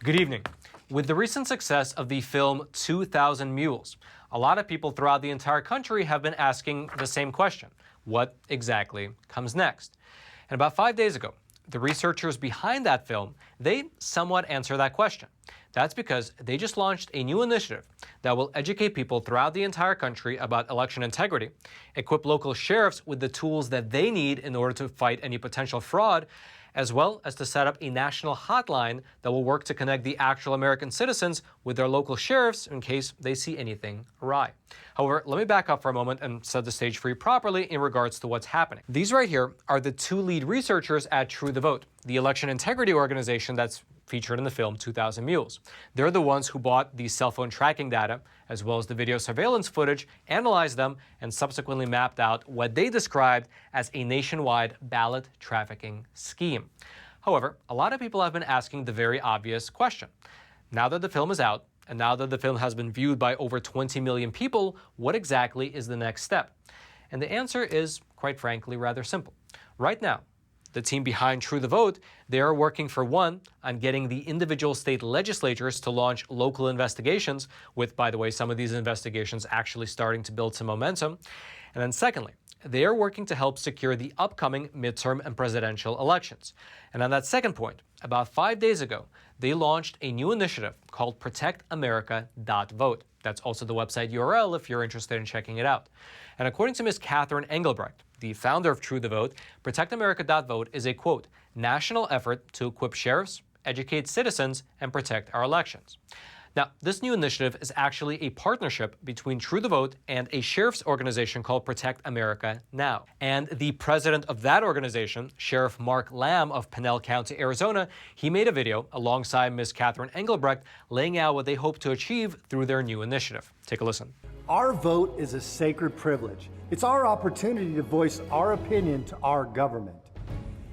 Good evening. With the recent success of the film 2,000 Mules, a lot of people throughout the entire country have been asking the same question. What exactly comes next? And about 5 days ago, the researchers behind that film, they somewhat answer that question. That's because they just launched a new initiative that will educate people throughout the entire country about election integrity, equip local sheriffs with the tools that they need in order to fight any potential fraud, as well as to set up a national hotline that will work to connect the actual American citizens with their local sheriffs in case they see anything awry. However, let me back up for a moment and set the stage for you properly in regards to what's happening. These right here are the two lead researchers at True the Vote, the election integrity organization that's featured in the film 2,000 Mules. They're the ones who bought the cell phone tracking data, as well as the video surveillance footage, analyzed them, and subsequently mapped out what they described as a nationwide ballot trafficking scheme. However, a lot of people have been asking the very obvious question. Now that the film is out, and now that the film has been viewed by over 20 million people, what exactly is the next step? And the answer is, quite frankly, rather simple. Right now, the team behind True the Vote, they are working, for one, on getting the individual state legislatures to launch local investigations, with, by the way, some of these investigations actually starting to build some momentum. And then secondly, they are working to help secure the upcoming midterm and presidential elections. And on that second point, about 5 days ago, they launched a new initiative called Protectamerica.vote. That's also the website URL if you're interested in checking it out. And according to Ms. Catherine Engelbrecht, the founder of True the Vote, Protectamerica.vote is a, quote, national effort to equip sheriffs, educate citizens, and protect our elections. Now, this new initiative is actually a partnership between True the Vote and a sheriff's organization called Protect America Now. And the president of that organization, Sheriff Mark Lamb of Pinell County, Arizona, he made a video alongside Ms. Catherine Engelbrecht laying out what they hope to achieve through their new initiative. Take a listen. Our vote is a sacred privilege. It's our opportunity to voice our opinion to our government.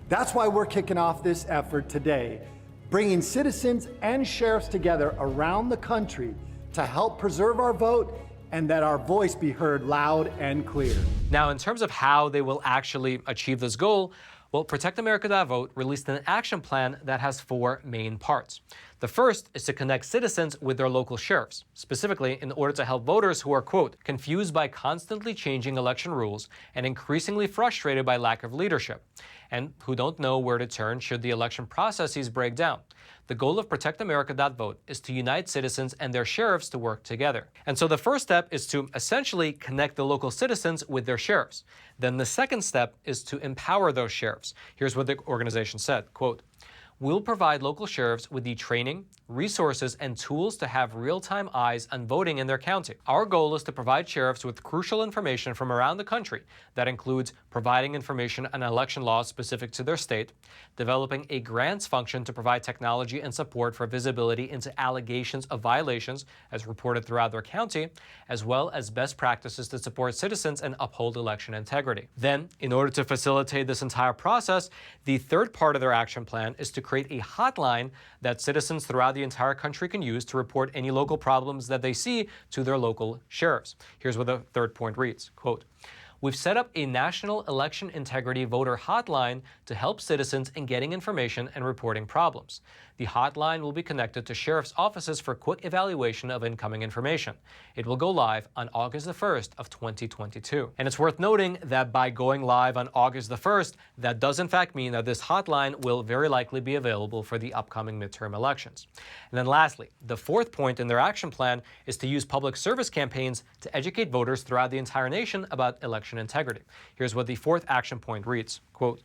That's why we're kicking off this effort today, bringing citizens and sheriffs together around the country to help preserve our vote and that our voice be heard loud and clear. Now, in terms of how they will actually achieve this goal, well, Protectamerica.vote released an action plan that has 4 main parts. The first is to connect citizens with their local sheriffs, specifically in order to help voters who are, quote, confused by constantly changing election rules and increasingly frustrated by lack of leadership, and who don't know where to turn should the election processes break down. The goal of Protectamerica.vote is to unite citizens and their sheriffs to work together. And so the first step is to essentially connect the local citizens with their sheriffs. Then the second step is to empower those sheriffs. Here's what the organization said, quote, we'll provide local sheriffs with the training, resources, and tools to have real-time eyes on voting in their county. Our goal is to provide sheriffs with crucial information from around the country that includes providing information on election laws specific to their state, developing a grants function to provide technology and support for visibility into allegations of violations as reported throughout their county, as well as best practices to support citizens and uphold election integrity. Then, in order to facilitate this entire process, the third part of their action plan is to create a hotline that citizens throughout the entire country can use to report any local problems that they see to their local sheriffs. Here's what the third point reads, quote, we've set up a national election integrity voter hotline to help citizens in getting information and reporting problems. The hotline will be connected to sheriff's offices for quick evaluation of incoming information. It will go live on August the 1st of 2022. And it's worth noting that by going live on August the 1st, that does in fact mean that this hotline will very likely be available for the upcoming midterm elections. And then lastly, the fourth point in their action plan is to use public service campaigns to educate voters throughout the entire nation about election integrity. Here's what the fourth action point reads, quote,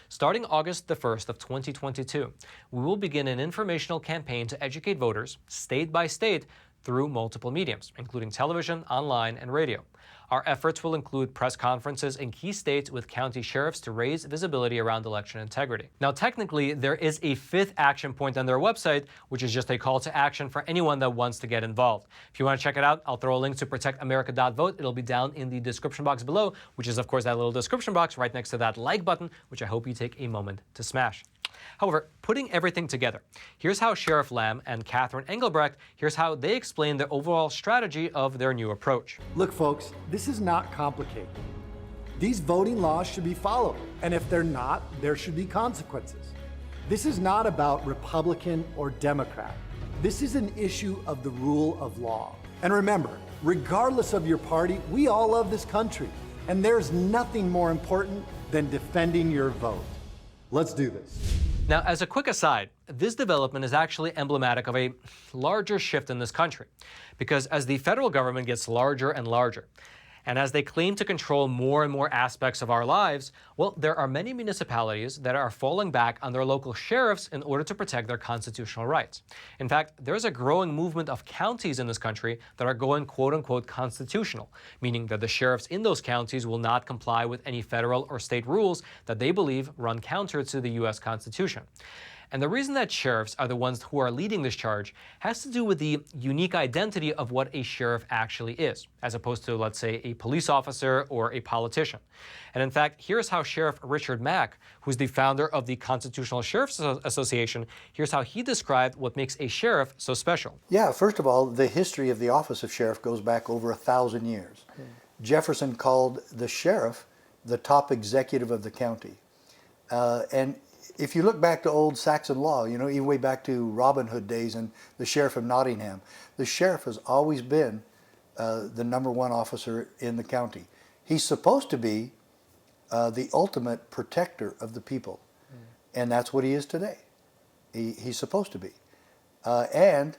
starting August the 1st of 2022, we will begin an informational campaign to educate voters, state by state, through multiple mediums, including television, online, and radio. Our efforts will include press conferences in key states with county sheriffs to raise visibility around election integrity. Now, technically, there is a fifth action point on their website, which is just a call to action for anyone that wants to get involved. If you want to check it out, I'll throw a link to Protectamerica.vote. It'll be down in the description box below, which is, of course, that little description box right next to that like button, which I hope you take a moment to smash. However, putting everything together, here's how Sheriff Lamb and Catherine Engelbrecht, here's how they explain the overall strategy of their new approach. Look, folks, this is not complicated. These voting laws should be followed, and if they're not, there should be consequences. This is not about Republican or Democrat. This is an issue of the rule of law. And remember, regardless of your party, we all love this country. And there's nothing more important than defending your vote. Let's do this. Now, as a quick aside, this development is actually emblematic of a larger shift in this country. Because as the federal government gets larger and larger, and as they claim to control more and more aspects of our lives, well, there are many municipalities that are falling back on their local sheriffs in order to protect their constitutional rights. In fact, there's a growing movement of counties in this country that are going quote-unquote constitutional, meaning that the sheriffs in those counties will not comply with any federal or state rules that they believe run counter to the U.S. Constitution. And the reason that sheriffs are the ones who are leading this charge has to do with the unique identity of what a sheriff actually is, as opposed to, let's say, a police officer or a politician. And in fact, here's how Sheriff Richard Mack, who's the founder of the Constitutional Sheriffs Association, here's how he described what makes a sheriff so special. Yeah, first of all, the history of the office of sheriff goes back over 1,000 years. Jefferson called the sheriff the top executive of the county. And if you look back to old Saxon law, you know, even way back to Robin Hood days and the sheriff of Nottingham, the sheriff has always been the #1 officer in the county. He's supposed to be the ultimate protector of the people. And that's what he is today. He's supposed to be. And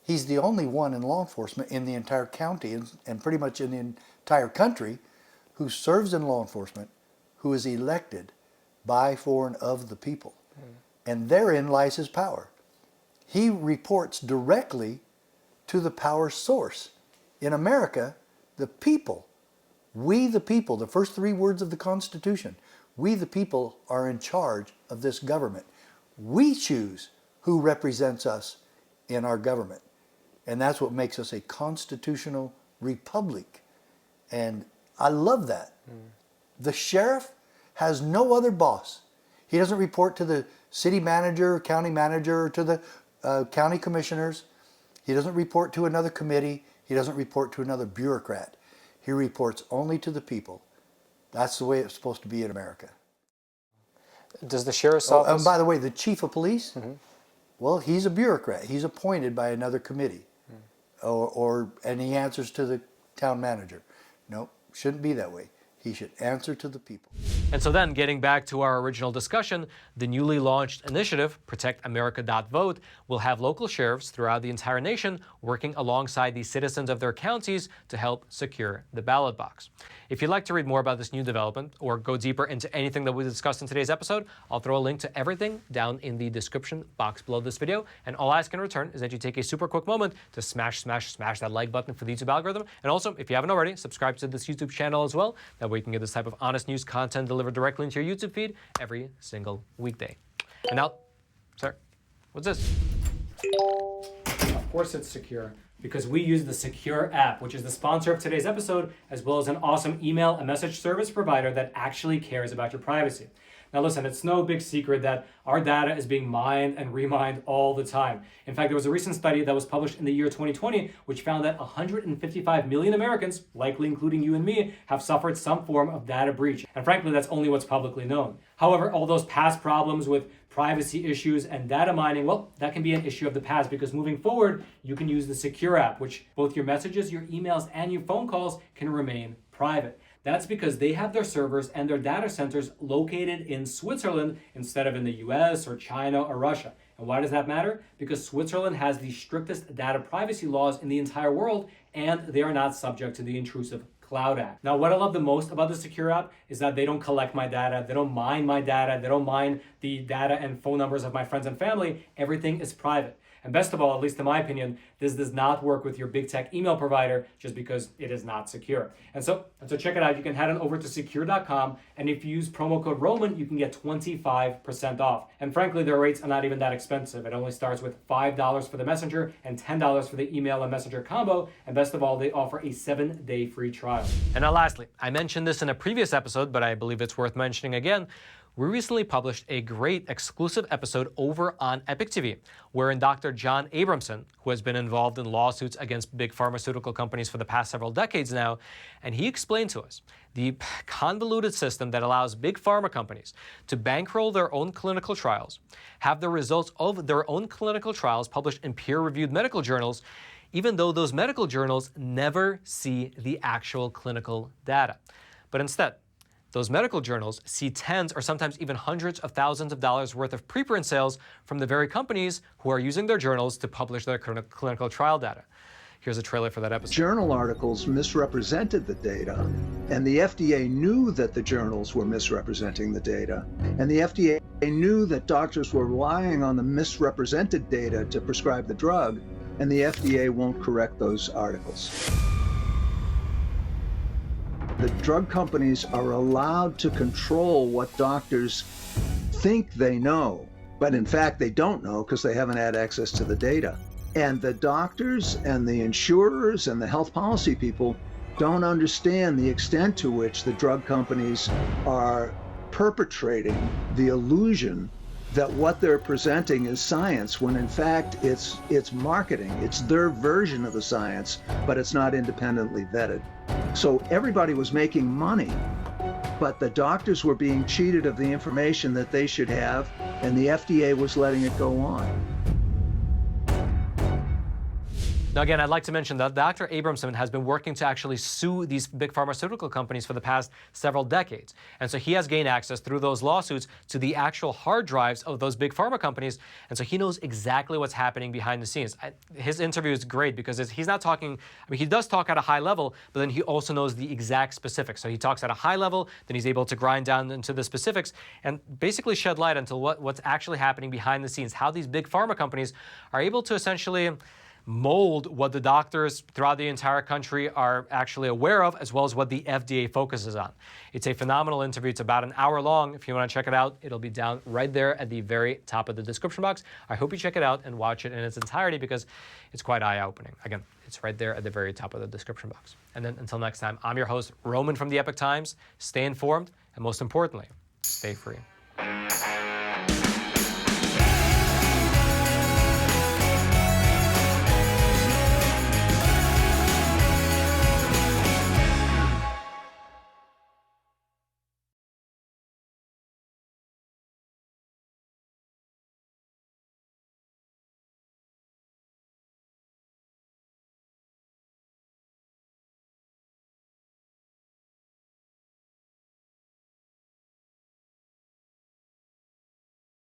he's the only one in law enforcement in the entire county and pretty much in the entire country who serves in law enforcement, who is elected by, for, and of the people. And therein lies his power. He reports directly to the power source. In America, the people, we the people, the first 3 words of the Constitution, we the people are in charge of this government. We choose who represents us in our government. And that's what makes us a constitutional republic. And I love that. The sheriff has no other boss. He doesn't report to the city manager, county manager, or to the county commissioners. He doesn't report to another committee. He doesn't report to another bureaucrat. He reports only to the people. That's the way it's supposed to be in America. Does the sheriff's office... And by the way, the chief of police, well, he's a bureaucrat. He's appointed by another committee. And he answers to the town manager. No, shouldn't be that way. He should answer to the people. And so then, getting back to our original discussion, the newly launched initiative, Protectamerica.vote, will have local sheriffs throughout the entire nation working alongside the citizens of their counties to help secure the ballot box. If you'd like to read more about this new development or go deeper into anything that we discussed in today's episode, I'll throw a link to everything down in the description box below this video. And all I ask in return is that you take a super quick moment to smash that like button for the YouTube algorithm. And also, if you haven't already, subscribe to this YouTube channel as well. That way you can get this type of honest news content delivered directly into your YouTube feed every single weekday. And now, sir, what's this? Of course it's secure, because we use the Sekur app, which is the sponsor of today's episode, as well as an awesome email and message service provider that actually cares about your privacy. Now listen, it's no big secret that our data is being mined and remined all the time. In fact, there was a recent study that was published in the year 2020, which found that 155 million Americans, likely including you and me, have suffered some form of data breach. And frankly, that's only what's publicly known. However, all those past problems with privacy issues and data mining, well, that can be an issue of the past, because moving forward, you can use the Sekur app, which both your messages, your emails, and your phone calls can remain private. That's because they have their servers and their data centers located in Switzerland instead of in the US or China or Russia. And why does that matter? Because Switzerland has the strictest data privacy laws in the entire world, and they are not subject to the intrusive Cloud Act. Now, what I love the most about the Sekur app is that they don't collect my data, they don't mine my data, they don't mine the data and phone numbers of my friends and family. Everything is private. And best of all, at least in my opinion, this does not work with your big tech email provider just because it is not secure. And so check it out. You can head on over to Sekur.com, and if you use promo code Roman, you can get 25% off. And frankly, their rates are not even that expensive. It only starts with $5 for the messenger and $10 for the email and messenger combo. And best of all, they offer a 7-day free trial. And now lastly, I mentioned this in a previous episode, but I believe it's worth mentioning again. we recently published a great exclusive episode over on Epoch TV, wherein Dr. John Abramson, who has been involved in lawsuits against big pharmaceutical companies for the past several decades now, and he explained to us the convoluted system that allows big pharma companies to bankroll their own clinical trials, have the results of their own clinical trials published in peer-reviewed medical journals, even though those medical journals never see the actual clinical data. But instead, those medical journals see tens or sometimes even hundreds of thousands of dollars worth of preprint sales from the very companies who are using their journals to publish their clinical trial data. Here's a trailer for that episode. Journal articles misrepresented the data, and the FDA knew that the journals were misrepresenting the data, and the FDA knew that doctors were relying on the misrepresented data to prescribe the drug, and the FDA won't correct those articles. The drug companies are allowed to control what doctors think they know, but in fact they don't know because they haven't had access to the data. And the doctors and the insurers and the health policy people don't understand the extent to which the drug companies are perpetrating the illusion that what they're presenting is science, when in fact it's marketing. It's their version of the science, but it's not independently vetted. So everybody was making money, but the doctors were being cheated of the information that they should have, and the FDA was letting it go on. Now, again, I'd like to mention that Dr. Abramson has been working to actually sue these big pharmaceutical companies for the past several decades. And so he has gained access through those lawsuits to the actual hard drives of those big pharma companies. And so he knows exactly what's happening behind the scenes. His interview is great because he's not talking, I mean, he does talk at a high level, but then he also knows the exact specifics. So he talks at a high level, then he's able to grind down into the specifics and basically shed light into what's actually happening behind the scenes, how these big pharma companies are able to essentially mold what the doctors throughout the entire country are actually aware of, as well as what the FDA focuses on. It's a phenomenal interview. It's about an hour long. If you want to check it out, it'll be down right there at the very top of the description box. I hope you check it out and watch it in its entirety because it's quite eye-opening. Again, it's right there at the very top of the description box. And then until next time, I'm your host, Roman from the Epoch Times. Stay informed, and most importantly, stay free.